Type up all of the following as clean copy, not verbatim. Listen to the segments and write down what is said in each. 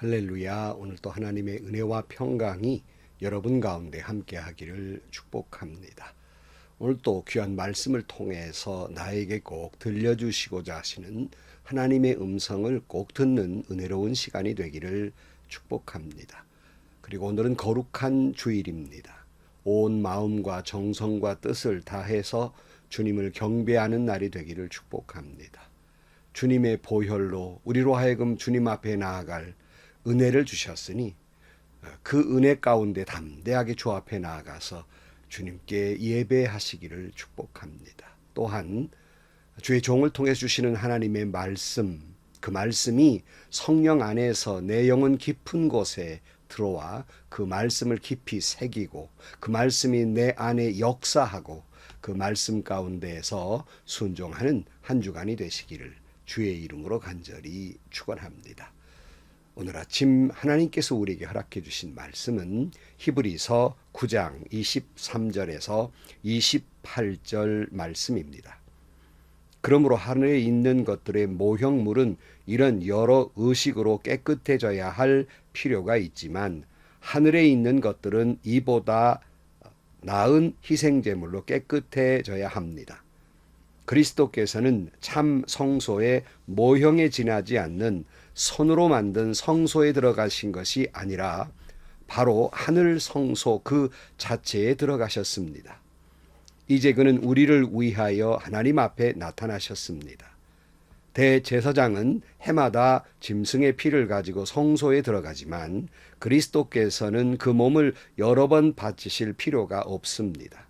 할렐루야. 오늘 또 하나님의 은혜와 평강이 여러분 가운데 함께 하기를 축복합니다. 오늘 또 귀한 말씀을 통해서 나에게 꼭 들려주시고자 하시는 하나님의 음성을 꼭 듣는 은혜로운 시간이 되기를 축복합니다. 그리고 오늘은 거룩한 주일입니다. 온 마음과 정성과 뜻을 다해서 주님을 경배하는 날이 되기를 축복합니다. 주님의 보혈로 우리로 하여금 주님 앞에 나아갈 은혜를 주셨으니 그 은혜 가운데 담대하게 주 앞에 나아가서 주님께 예배하시기를 축복합니다. 또한 주의 종을 통해 주시는 하나님의 말씀, 그 말씀이 성령 안에서 내 영혼 깊은 곳에 들어와 그 말씀을 깊이 새기고 그 말씀이 내 안에 역사하고 그 말씀 가운데에서 순종하는 한 주간이 되시기를 주의 이름으로 간절히 축원합니다. 오늘 아침 하나님께서 우리에게 허락해 주신 말씀은 히브리서 9장 23절에서 28절 말씀입니다. 그러므로 하늘에 있는 것들의 모형물은 이런 여러 의식으로 깨끗해져야 할 필요가 있지만 하늘에 있는 것들은 이보다 나은 희생제물로 깨끗해져야 합니다. 그리스도께서는 참 성소의 모형에 지나지 않는 손으로 만든 성소에 들어가신 것이 아니라 바로 하늘 성소 그 자체에 들어가셨습니다. 이제 그는 우리를 위하여 하나님 앞에 나타나셨습니다. 대제사장은 해마다 짐승의 피를 가지고 성소에 들어가지만 그리스도께서는 그 몸을 여러 번 바치실 필요가 없습니다.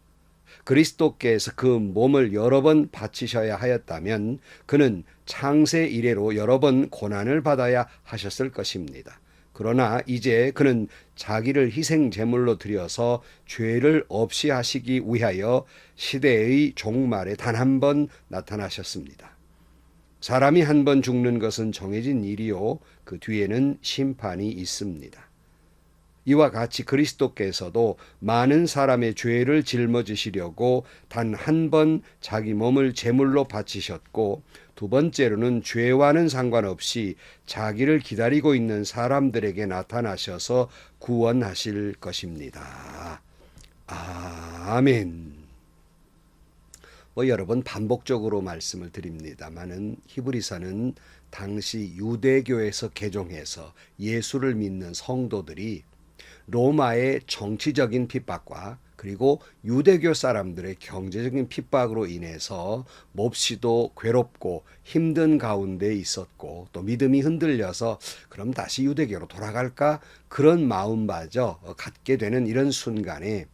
그리스도께서 그 몸을 여러 번 바치셔야 하였다면 그는 창세 이래로 여러 번 고난을 받아야 하셨을 것입니다. 그러나 이제 그는 자기를 희생 제물로 드려서 죄를 없이 하시기 위하여 시대의 종말에 단 한 번 나타나셨습니다. 사람이 한 번 죽는 것은 정해진 일이요 그 뒤에는 심판이 있습니다. 이와 같이 그리스도께서도 많은 사람의 죄를 짊어지시려고 단 한 번 자기 몸을 제물로 바치셨고 두 번째로는 죄와는 상관없이 자기를 기다리고 있는 사람들에게 나타나셔서 구원하실 것입니다. 아멘. 여러 번 반복적으로 말씀을 드립니다마는 히브리서는 당시 유대교에서 개종해서 예수를 믿는 성도들이 로마의 정치적인 핍박과 그리고 유대교 사람들의 경제적인 핍박으로 인해서 몹시도 괴롭고 힘든 가운데 있었고 또 믿음이 흔들려서 그럼 다시 유대교로 돌아갈까 그런 마음마저 갖게 되는 이런 순간에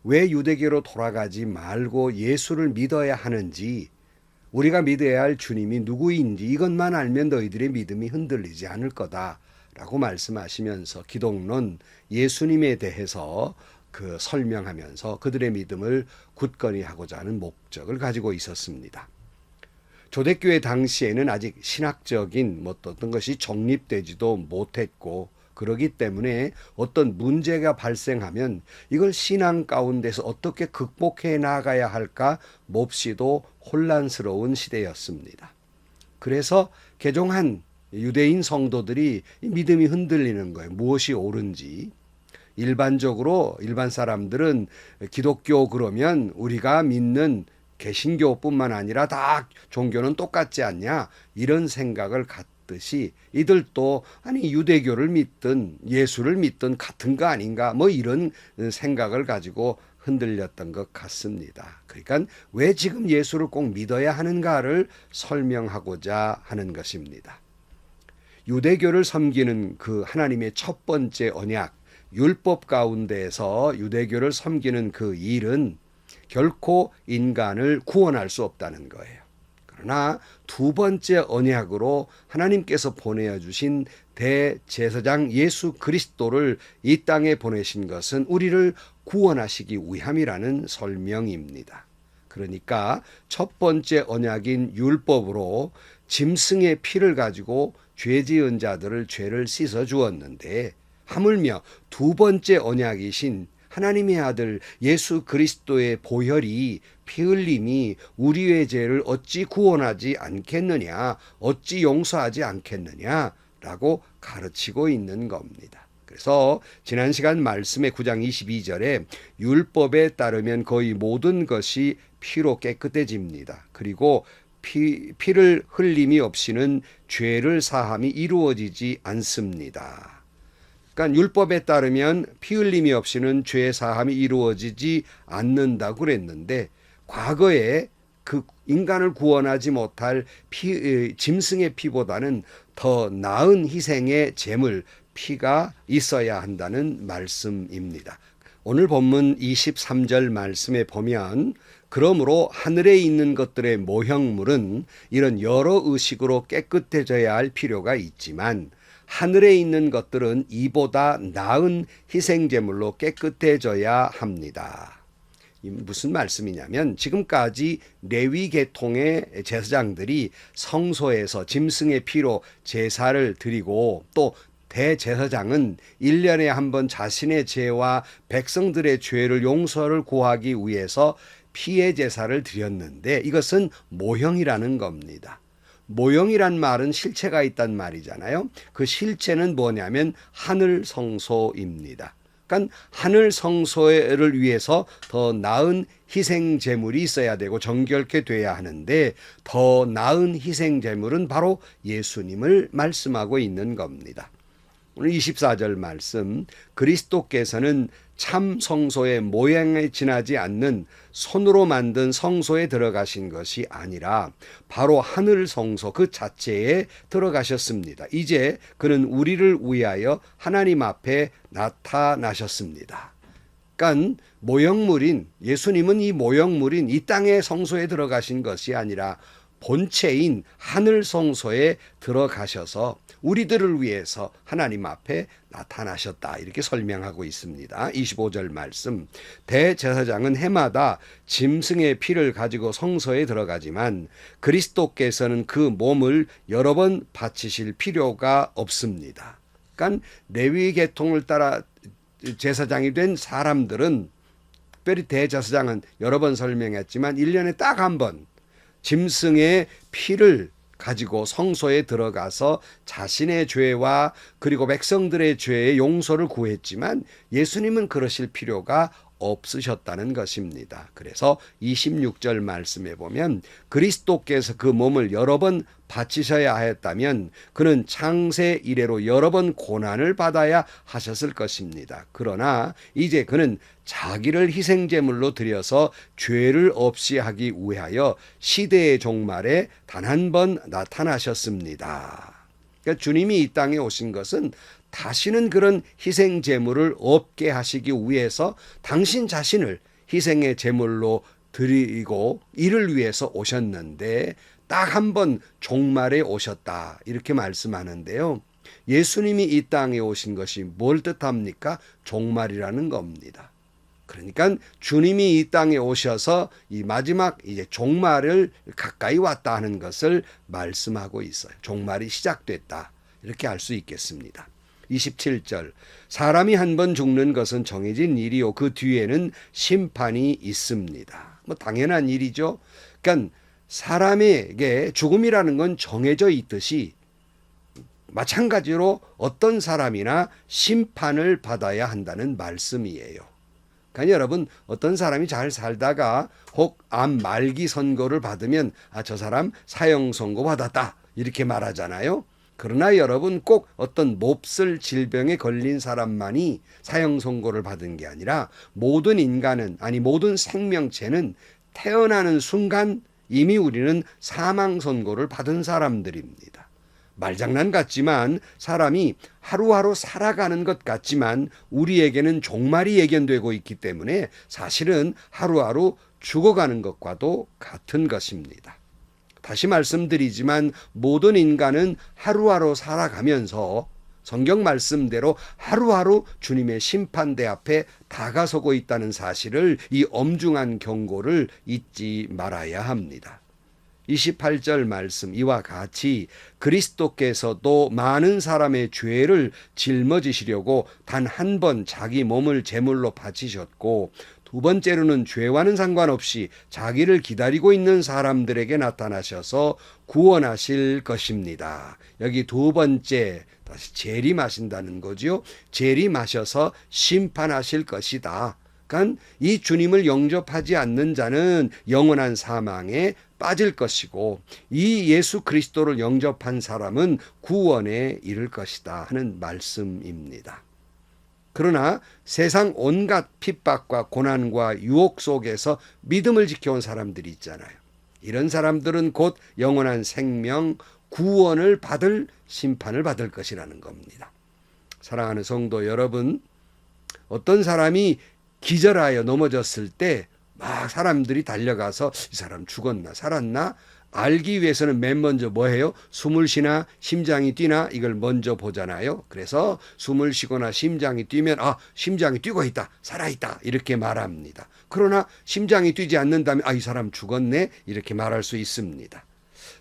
왜 유대교로 돌아가지 말고 예수를 믿어야 하는지 우리가 믿어야 할 주님이 누구인지 이것만 알면 너희들의 믿음이 흔들리지 않을 거다 라고 말씀하시면서 기독론 예수님에 대해서 설명하면서 그들의 믿음을 굳건히 하고자 하는 목적을 가지고 있었습니다. 초대교회 당시에는 아직 신학적인 어떤 것이 정립되지도 못했고 그러기 때문에 어떤 문제가 발생하면 이걸 신앙 가운데서 어떻게 극복해 나가야 할까 몹시도 혼란스러운 시대였습니다. 그래서 개종한 유대인 성도들이 믿음이 흔들리는 거예요. 무엇이 옳은지. 일반적으로 일반 사람들은 기독교 그러면 우리가 믿는 개신교뿐만 아니라 다 종교는 똑같지 않냐 이런 생각을 갖듯이 이들도 아니 유대교를 믿든 예수를 믿든 같은 거 아닌가 이런 생각을 가지고 흔들렸던 것 같습니다. 그러니까 왜 지금 예수를 꼭 믿어야 하는가를 설명하고자 하는 것입니다. 유대교를 섬기는 그 하나님의 첫 번째 언약 율법 가운데에서 유대교를 섬기는 그 일은 결코 인간을 구원할 수 없다는 거예요. 그러나 두 번째 언약으로 하나님께서 보내주신 대제사장 예수 그리스도를 이 땅에 보내신 것은 우리를 구원하시기 위함이라는 설명입니다. 그러니까 첫 번째 언약인 율법으로 짐승의 피를 가지고 죄 지은 자들을 죄를 씻어 주었는데 하물며 두 번째 언약이신 하나님의 아들 예수 그리스도의 보혈이 피 흘림이 우리의 죄를 어찌 구원하지 않겠느냐 어찌 용서하지 않겠느냐 라고 가르치고 있는 겁니다. 그래서 지난 시간 말씀의 9장 22절에 율법에 따르면 거의 모든 것이 피로 깨끗해집니다. 그리고 피를 흘림이 없이는 죄를 사함이 이루어지지 않습니다. 그러니까 율법에 따르면 피 흘림이 없이는 죄 사함이 이루어지지 않는다고 그랬는데, 과거에 그 인간을 구원하지 못할 짐승의 피보다는 더 나은 희생의 제물, 피가 있어야 한다는 말씀입니다. 오늘 본문 23절 말씀에 보면, 그러므로 하늘에 있는 것들의 모형물은 이런 여러 의식으로 깨끗해져야 할 필요가 있지만, 하늘에 있는 것들은 이보다 나은 희생제물로 깨끗해져야 합니다. 무슨 말씀이냐면, 지금까지 레위 계통의 제사장들이 성소에서 짐승의 피로 제사를 드리고, 또 대제사장은 1년에 한 번 자신의 죄와 백성들의 죄를 용서를 구하기 위해서 피의 제사를 드렸는데, 이것은 모형이라는 겁니다. 모형이란 말은 실체가 있단 말이잖아요. 그 실체는 뭐냐면 하늘 성소입니다. 그러니까 하늘 성소를 위해서 더 나은 희생 제물이 있어야 되고 정결케 돼야 하는데, 더 나은 희생 제물은 바로 예수님을 말씀하고 있는 겁니다. 오늘 24절 말씀, 그리스도께서는 참 성소의 모양에 지나지 않는 손으로 만든 성소에 들어가신 것이 아니라 바로 하늘 성소 그 자체에 들어가셨습니다. 이제 그는 우리를 위하여 하나님 앞에 나타나셨습니다. 그러니까 모형물인 예수님은 이 모형물인 이 땅의 성소에 들어가신 것이 아니라 본체인 하늘 성소에 들어가셔서 우리들을 위해서 하나님 앞에 나타나셨다, 이렇게 설명하고 있습니다. 25절 말씀, 대제사장은 해마다 짐승의 피를 가지고 성소에 들어가지만 그리스도께서는 그 몸을 여러 번 바치실 필요가 없습니다. 그러니까 레위 계통을 따라 제사장이 된 사람들은, 특별히 대제사장은 여러 번 설명했지만 1년에 딱 한 번 짐승의 피를 가지고 성소에 들어가서 자신의 죄와 그리고 백성들의 죄의 용서를 구했지만, 예수님은 그러실 필요가 없으셨다는 것입니다. 그래서 26절 말씀에 보면, 그리스도께서 그 몸을 여러 번 바치셔야 하였다면 그는 창세 이래로 여러 번 고난을 받아야 하셨을 것입니다. 그러나 이제 그는 자기를 희생제물로 드려서 죄를 없이 하기 위하여 시대의 종말에 단 한 번 나타나셨습니다. 그러니까 주님이 이 땅에 오신 것은 다시는 그런 희생 제물을 없게 하시기 위해서 당신 자신을 희생의 제물로 드리고 이를 위해서 오셨는데, 딱 한 번 종말에 오셨다, 이렇게 말씀하는데요. 예수님이 이 땅에 오신 것이 뭘 뜻합니까? 종말이라는 겁니다. 그러니까 주님이 이 땅에 오셔서 이 마지막 이제 종말을 가까이 왔다 하는 것을 말씀하고 있어요. 종말이 시작됐다, 이렇게 알 수 있겠습니다. 27절, 사람이 한 번 죽는 것은 정해진 일이요 그 뒤에는 심판이 있습니다. 뭐 당연한 일이죠. 그러니까 사람에게 죽음이라는 건 정해져 있듯이 마찬가지로 어떤 사람이나 심판을 받아야 한다는 말씀이에요. 그러니까 여러분, 어떤 사람이 잘 살다가 혹 암 말기 선고를 받으면 저 사람 사형 선고 받았다, 이렇게 말하잖아요. 그러나 여러분, 꼭 어떤 몹쓸 질병에 걸린 사람만이 사형 선고를 받은 게 아니라 모든 인간은, 아니 모든 생명체는 태어나는 순간 이미 우리는 사망 선고를 받은 사람들입니다. 말장난 같지만 사람이 하루하루 살아가는 것 같지만 우리에게는 종말이 예견되고 있기 때문에 사실은 하루하루 죽어가는 것과도 같은 것입니다. 다시 말씀드리지만 모든 인간은 하루하루 살아가면서 성경 말씀대로 하루하루 주님의 심판대 앞에 다가서고 있다는 사실을, 이 엄중한 경고를 잊지 말아야 합니다. 28절 말씀, 이와 같이 그리스도께서도 많은 사람의 죄를 짊어지시려고 단 한 번 자기 몸을 제물로 바치셨고 두 번째로는 죄와는 상관없이 자기를 기다리고 있는 사람들에게 나타나셔서 구원하실 것입니다. 여기 두 번째, 다시 재림하신다는 거죠. 재림하셔서 심판하실 것이다. 그러니까 이 주님을 영접하지 않는 자는 영원한 사망에 빠질 것이고, 이 예수 그리스도를 영접한 사람은 구원에 이를 것이다 하는 말씀입니다. 그러나 세상 온갖 핍박과 고난과 유혹 속에서 믿음을 지켜온 사람들이 있잖아요. 이런 사람들은 곧 영원한 생명, 구원을 받을, 심판을 받을 것이라는 겁니다. 사랑하는 성도 여러분, 어떤 사람이 기절하여 넘어졌을 때 막 사람들이 달려가서 이 사람 죽었나 살았나 알기 위해서는 맨 먼저 뭐 해요? 숨을 쉬나 심장이 뛰나 이걸 먼저 보잖아요. 그래서 숨을 쉬거나 심장이 뛰면 심장이 뛰고 있다, 살아있다 이렇게 말합니다. 그러나 심장이 뛰지 않는다면 이 사람 죽었네 이렇게 말할 수 있습니다.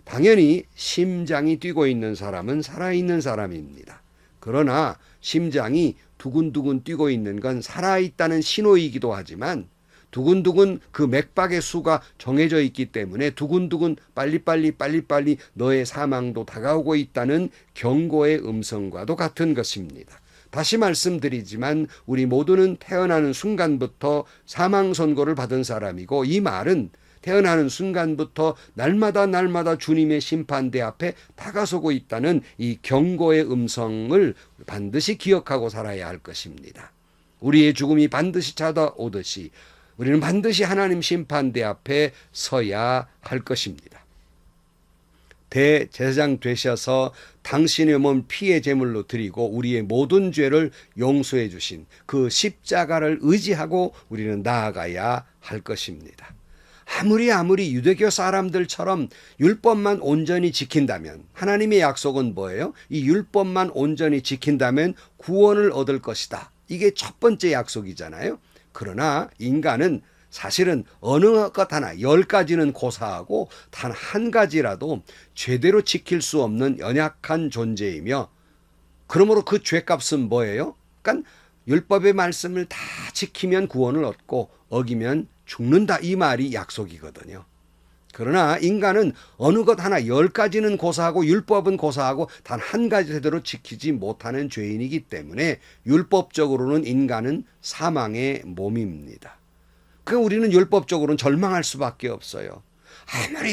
당연히 심장이 뛰고 있는 사람은 살아있는 사람입니다. 그러나 심장이 두근두근 뛰고 있는 건 살아있다는 신호이기도 하지만, 두근두근 그 맥박의 수가 정해져 있기 때문에 두근두근 빨리빨리 너의 사망도 다가오고 있다는 경고의 음성과도 같은 것입니다. 다시 말씀드리지만 우리 모두는 태어나는 순간부터 사망 선고를 받은 사람이고, 이 말은 태어나는 순간부터 날마다 주님의 심판대 앞에 다가서고 있다는 이 경고의 음성을 반드시 기억하고 살아야 할 것입니다. 우리의 죽음이 반드시 찾아오듯이 우리는 반드시 하나님 심판대 앞에 서야 할 것입니다. 대제사장 되셔서 당신의 몸 피의 제물로 드리고 우리의 모든 죄를 용서해 주신 그 십자가를 의지하고 우리는 나아가야 할 것입니다. 아무리 유대교 사람들처럼 율법만 온전히 지킨다면, 하나님의 약속은 뭐예요? 이 율법만 온전히 지킨다면 구원을 얻을 것이다. 이게 첫 번째 약속이잖아요. 그러나 인간은 사실은 어느 것 하나 10가지는 고사하고 단 한 가지라도 제대로 지킬 수 없는 연약한 존재이며, 그러므로 그 죄값은 뭐예요? 그러니까 율법의 말씀을 다 지키면 구원을 얻고 어기면 죽는다, 이 말이 약속이거든요. 그러나 인간은 어느 것 하나 10가지는 고사하고 율법은 고사하고 단 한 가지 제대로 지키지 못하는 죄인이기 때문에 율법적으로는 인간은 사망의 몸입니다. 그러니까 우리는 율법적으로는 절망할 수밖에 없어요.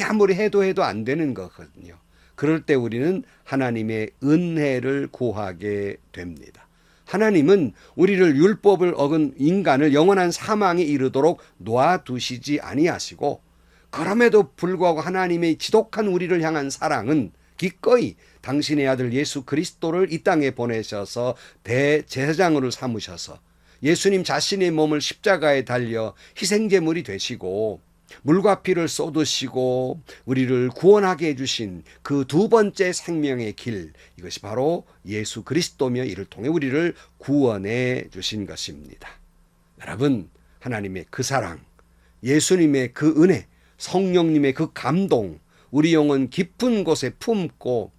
아무리 해도 안 되는 거거든요. 그럴 때 우리는 하나님의 은혜를 구하게 됩니다. 하나님은 우리를 율법을 어긴 인간을 영원한 사망에 이르도록 놔두시지 아니하시고, 그럼에도 불구하고 하나님의 지독한 우리를 향한 사랑은 기꺼이 당신의 아들 예수 그리스도를 이 땅에 보내셔서 대제사장으로 삼으셔서 예수님 자신의 몸을 십자가에 달려 희생제물이 되시고 물과 피를 쏟으시고 우리를 구원하게 해주신 그 두 번째 생명의 길, 이것이 바로 예수 그리스도며 이를 통해 우리를 구원해 주신 것입니다. 여러분, 하나님의 그 사랑, 예수님의 그 은혜, 성령님의 그 감동, 우리 영혼 깊은 곳에 품고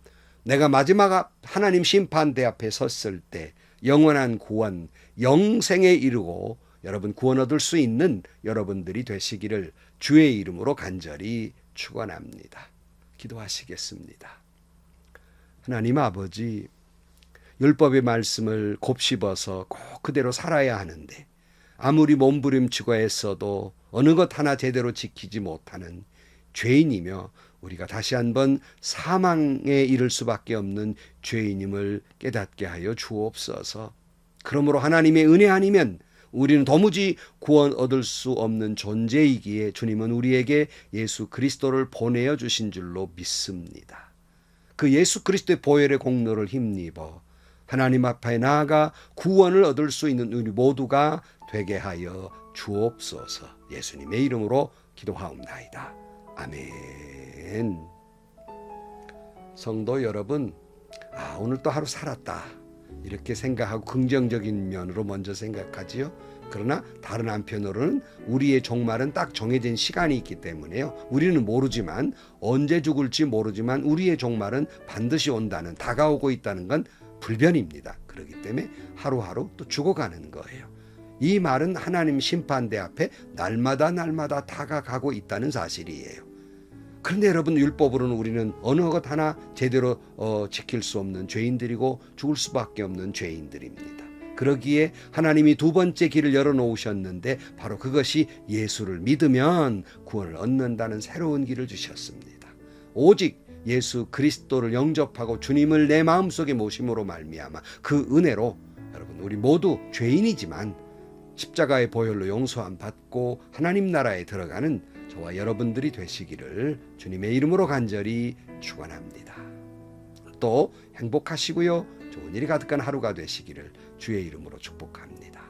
내가 마지막 하나님 심판대 앞에 섰을 때 영원한 구원, 영생에 이르고 여러분 구원 얻을 수 있는 여러분들이 되시기를 주의 이름으로 간절히 축원합니다. 기도하시겠습니다. 하나님 아버지, 율법의 말씀을 곱씹어서 꼭 그대로 살아야 하는데 아무리 몸부림치고 애써도 어느 것 하나 제대로 지키지 못하는 죄인이며 우리가 다시 한번 사망에 이를 수밖에 없는 죄인임을 깨닫게 하여 주옵소서. 그러므로 하나님의 은혜 아니면 우리는 도무지 구원 얻을 수 없는 존재이기에 주님은 우리에게 예수 그리스도를 보내어 주신 줄로 믿습니다. 그 예수 그리스도의 보혈의 공로를 힘입어 하나님 앞에 나아가 구원을 얻을 수 있는 우리 모두가 되게 하여 주옵소서. 예수님의 이름으로 기도하옵나이다. 아멘. 성도 여러분, 오늘 또 하루 살았다 이렇게 생각하고 긍정적인 면으로 먼저 생각하지요. 그러나 다른 한편으로는 우리의 종말은 딱 정해진 시간이 있기 때문에요. 우리는 모르지만, 언제 죽을지 모르지만 우리의 종말은 반드시 온다는, 다가오고 있다는 건 불변입니다. 그렇기 때문에 하루하루 또 죽어가는 거예요. 이 말은 하나님 심판대 앞에 날마다 다가가고 있다는 사실이에요. 그런데 여러분, 율법으로는 우리는 어느 것 하나 제대로 지킬 수 없는 죄인들이고 죽을 수밖에 없는 죄인들입니다. 그러기에 하나님이 두 번째 길을 열어놓으셨는데 바로 그것이 예수를 믿으면 구원을 얻는다는 새로운 길을 주셨습니다. 오직 예수 그리스도를 영접하고 주님을 내 마음속에 모심으로 말미암아 그 은혜로 여러분, 우리 모두 죄인이지만 십자가의 보혈로 용서함 받고 하나님 나라에 들어가는 저와 여러분들이 되시기를 주님의 이름으로 간절히 축원합니다. 또 행복하시고요, 좋은 일이 가득한 하루가 되시기를 주의 이름으로 축복합니다.